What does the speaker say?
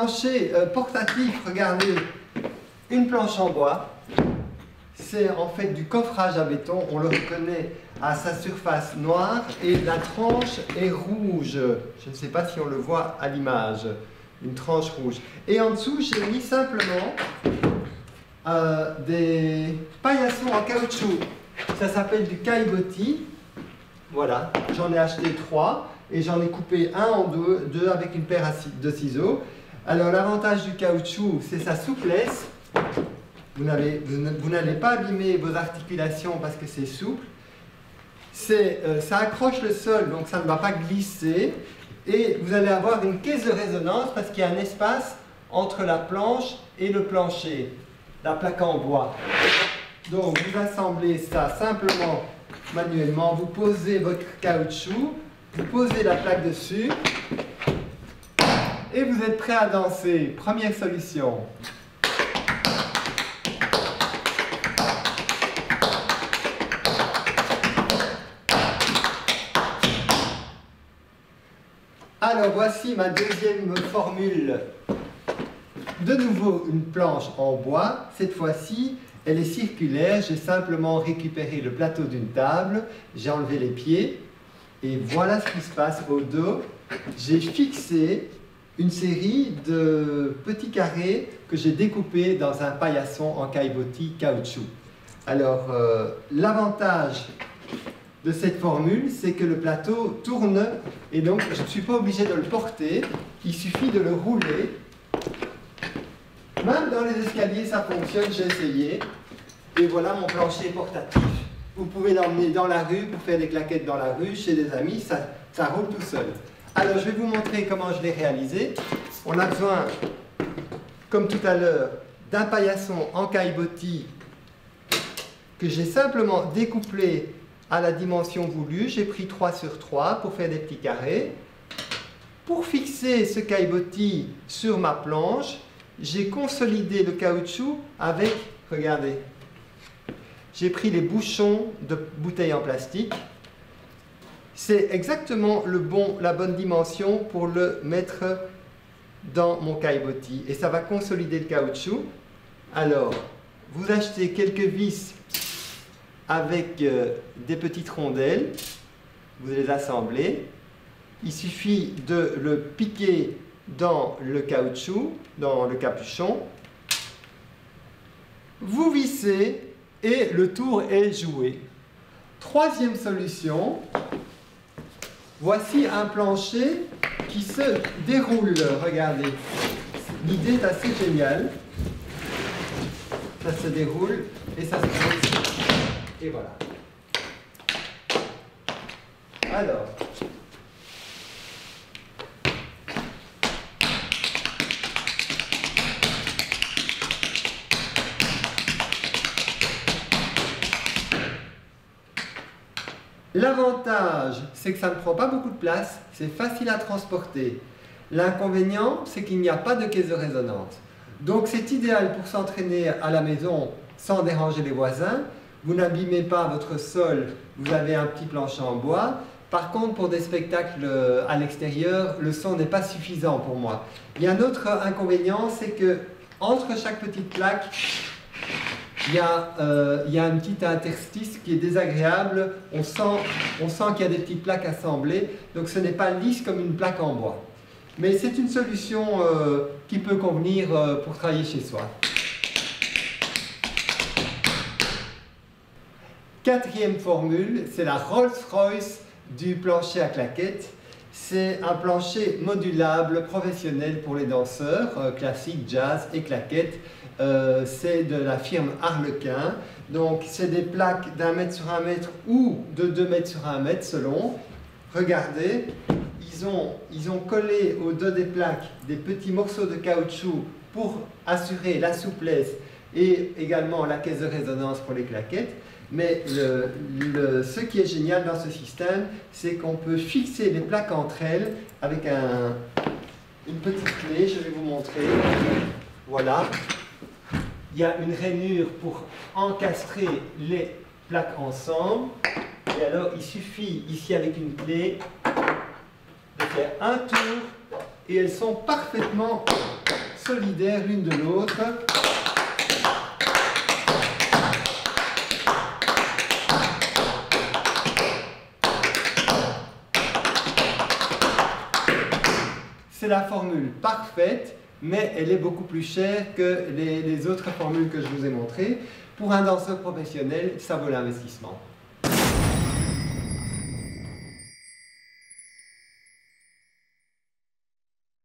plancher portatif, regardez, une planche en bois. C'est en fait du coffrage à béton, on le reconnaît à sa surface noire et la tranche est rouge. Je ne sais pas si on le voit à l'image, une tranche rouge. Et en dessous, j'ai mis simplement des paillassons en caoutchouc. Ça s'appelle du caillebotis. Voilà, j'en ai acheté 3 et j'en ai coupé un en deux avec une paire de ciseaux. Alors l'avantage du caoutchouc, c'est sa souplesse. Vous n'allez pas abîmer vos articulations parce que c'est souple. Ça accroche le sol, donc ça ne va pas glisser. Et vous allez avoir une caisse de résonance parce qu'il y a un espace entre la planche et le plancher, la plaque en bois. Donc vous assemblez ça simplement manuellement. Vous posez votre caoutchouc, vous posez la plaque dessus et vous êtes prêt à danser. Première solution. Alors voici ma deuxième formule. De nouveau une planche en bois. Cette fois-ci, elle est circulaire. J'ai simplement récupéré le plateau d'une table. J'ai enlevé les pieds. Et voilà ce qui se passe au dos. J'ai fixé une série de petits carrés que j'ai découpés dans un paillasson en caillebotis caoutchouc. Alors, l'avantage de cette formule, c'est que le plateau tourne et donc je ne suis pas obligé de le porter, il suffit de le rouler. Même dans les escaliers, ça fonctionne, j'ai essayé. Et voilà mon plancher portatif. Vous pouvez l'emmener dans la rue pour faire des claquettes dans la rue, chez des amis, ça roule tout seul. Alors je vais vous montrer comment je l'ai réalisé. On a besoin, comme tout à l'heure, d'un paillasson en caillebotis que j'ai simplement découplé à la dimension voulue. J'ai pris 3 sur 3 pour faire des petits carrés. Pour fixer ce caillebotis sur ma planche, j'ai consolidé le caoutchouc avec, regardez, j'ai pris les bouchons de bouteilles en plastique. C'est exactement la bonne dimension pour le mettre dans mon caillebotis. Et ça va consolider le caoutchouc. Alors, vous achetez quelques vis avec des petites rondelles. Vous les assemblez. Il suffit de le piquer dans le caoutchouc, dans le capuchon. Vous vissez et le tour est joué. Troisième solution. Voici un plancher qui se déroule. Regardez. L'idée est assez géniale. Ça se déroule et ça se déroule. Et voilà. Alors. L'avantage, c'est que ça ne prend pas beaucoup de place, c'est facile à transporter. L'inconvénient, c'est qu'il n'y a pas de caisse de résonance. Donc c'est idéal pour s'entraîner à la maison sans déranger les voisins. Vous n'abîmez pas votre sol, vous avez un petit plancher en bois. Par contre, pour des spectacles à l'extérieur, le son n'est pas suffisant pour moi. Il y a un autre inconvénient, c'est que entre chaque petite plaque, il y a un petit interstice qui est désagréable. On sent qu'il y a des petites plaques assemblées, donc ce n'est pas lisse comme une plaque en bois. Mais c'est une solution qui peut convenir pour travailler chez soi. Quatrième formule, c'est la Rolls-Royce du plancher à claquettes. C'est un plancher modulable professionnel pour les danseurs, classiques, jazz et claquettes. C'est de la firme Harlequin. Donc c'est des plaques d'1 mètre sur 1 mètre ou de 2 mètres sur 1 mètre selon. Regardez, ils ont collé au dos des plaques des petits morceaux de caoutchouc pour assurer la souplesse et également la caisse de résonance pour les claquettes. Mais ce qui est génial dans ce système, c'est qu'on peut fixer les plaques entre elles avec une petite clé. Je vais vous montrer. Voilà. Il y a une rainure pour encastrer les plaques ensemble. Et alors, il suffit ici avec une clé de faire un tour et elles sont parfaitement solidaires l'une de l'autre. C'est la formule parfaite, mais elle est beaucoup plus chère que les autres formules que je vous ai montrées. Pour un danseur professionnel, ça vaut l'investissement.